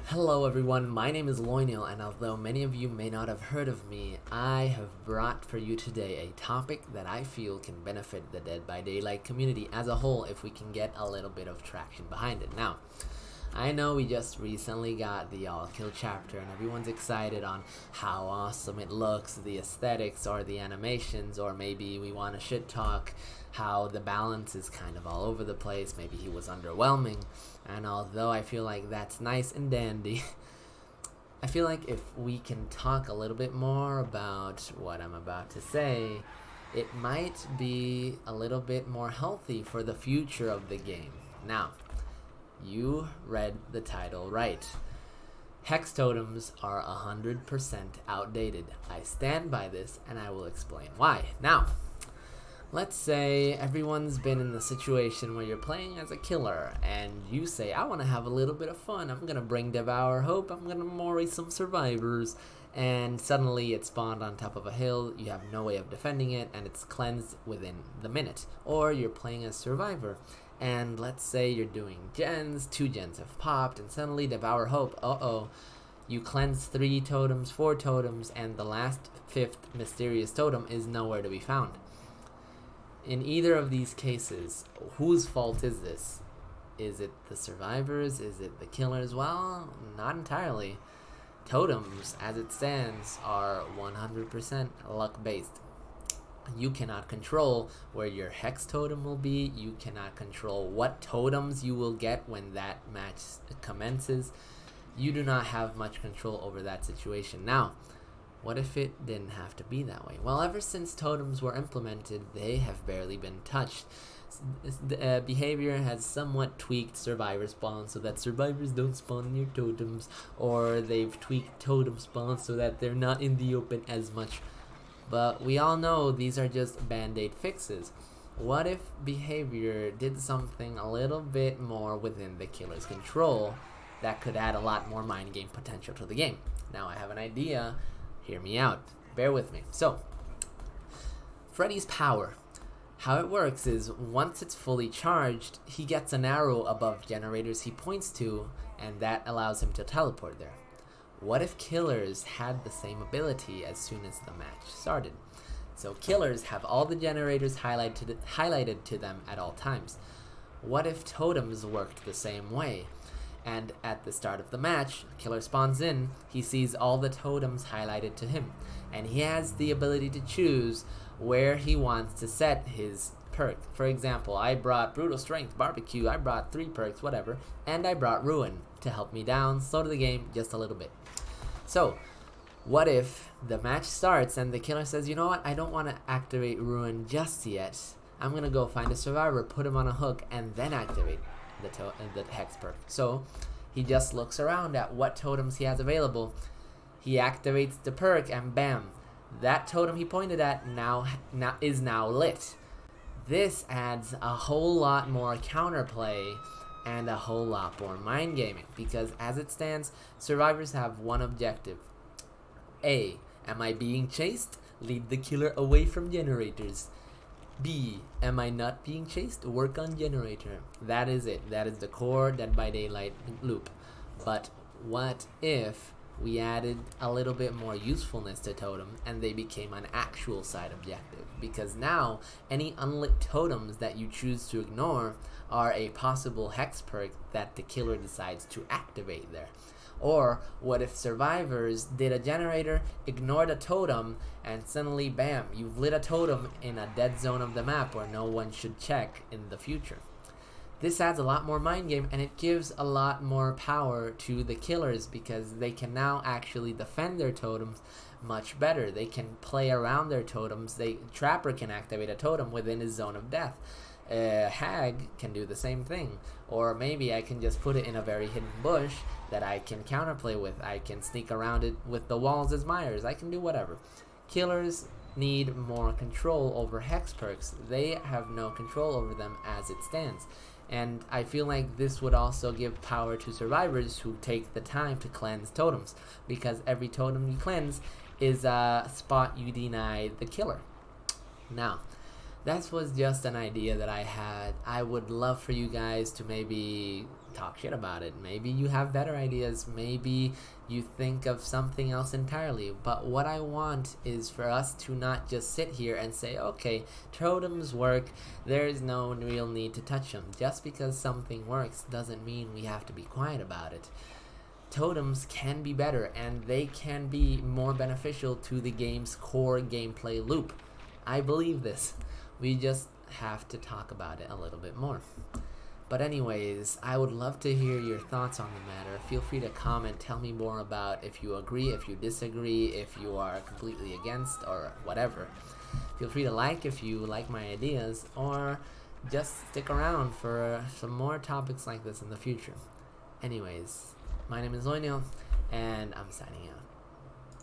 Hello everyone, my name is Loiniel, and although many of you may not have heard of me, I have brought for you today a topic that I feel can benefit the Dead by Daylight community as a whole if we can get a little bit of traction behind it. Now, I know we just recently got the All Kill chapter and everyone's excited on how awesome it looks, the aesthetics or the animations, or maybe we want to shit talk how the balance is kind of all over the place, maybe he was underwhelming. And although I feel like that's nice and dandy, I feel like if we can talk a little bit more about what I'm about to say, it might be a little bit more healthy for the future of the game. Now, you read the title right. Hex totems are 100% outdated. I stand by this and I will explain why. Now, let's say everyone's been in the situation where you're playing as a killer and you say, I want to have a little bit of fun. I'm going to bring Devour Hope. I'm going to mori some survivors. And suddenly it spawned on top of a hill. You have no way of defending it and it's cleansed within the minute. Or you're playing as survivor. And let's say you're doing gens, 2 gens have popped, and suddenly Devour Hope, you cleanse 3 totems, 4 totems, and the last 5th mysterious totem is nowhere to be found. In either of these cases, whose fault is this? Is it the survivors? Is it the killers? Well, not entirely. Totems, as it stands, are 100% luck-based. You cannot control where your hex totem will be. You cannot control what totems you will get when that match commences. You do not have much control over that situation. Now, what if it didn't have to be that way? Well, ever since totems were implemented, they have barely been touched. The behavior has somewhat tweaked survivor spawn so that survivors don't spawn in your totems, or they've tweaked totem spawn so that they're not in the open as much. But we all know these are just band-aid fixes. What if behavior did something a little bit more within the killer's control that could add a lot more mind game potential to the game? Now I have an idea. Hear me out. Bear with me. So, Freddy's power. How it works is once it's fully charged, he gets an arrow above generators he points to, and that allows him to teleport there. What if killers had the same ability as soon as the match started? So killers have all the generators highlighted to them at all times. What if totems worked the same way? And at the start of the match, killer spawns in, he sees all the totems highlighted to him, and he has the ability to choose where he wants to set his perk. For example, I brought Brutal Strength, Barbecue, I brought 3 perks, whatever, and I brought Ruin to help me down, slow to the game just a little bit. So, what if the match starts and the killer says, you know what, I don't want to activate Ruin just yet. I'm going to go find a survivor, put him on a hook, and then activate the Hex perk. So, he just looks around at what totems he has available. He activates the perk and bam, that totem he pointed at is now lit. This adds a whole lot more counterplay and a whole lot more mind gaming, because as it stands, survivors have one objective. A. Am I being chased? Lead the killer away from generators. B. Am I not being chased? Work on generator. That is it. That is the core Dead by Daylight loop. But what if we added a little bit more usefulness to totem and they became an actual side objective? Because now any unlit totems that you choose to ignore are a possible hex perk that the killer decides to activate there. Or what if survivors did a generator, ignored a totem, and suddenly bam, you've lit a totem in a dead zone of the map where no one should check in the future. This adds a lot more mind game, and it gives a lot more power to the killers because they can now actually defend their totems much better. They can play around their totems. Trapper can activate a totem within his zone of death. Hag can do the same thing. Or maybe I can just put it in a very hidden bush that I can counterplay with. I can sneak around it with the walls as Myers. I can do whatever. Killers need more control over hex perks. They have no control over them as it stands. And I feel like this would also give power to survivors who take the time to cleanse totems, because every totem you cleanse is a spot you deny the killer. Now, that was just an idea that I had. I would love for you guys to maybe talk shit about it. Maybe you have better ideas. Maybe you think of something else entirely. But what I want is for us to not just sit here and say, okay, totems work, there is no real need to touch them. Just because something works doesn't mean we have to be quiet about it. Totems can be better, and they can be more beneficial to the game's core gameplay loop. I believe this. We just have to talk about it a little bit more. But anyways, I would love to hear your thoughts on the matter. Feel free to comment, tell me more about if you agree, if you disagree, if you are completely against, or whatever. Feel free to like if you like my ideas, or just stick around for some more topics like this in the future. Anyways, my name is Loiniel, and I'm signing out.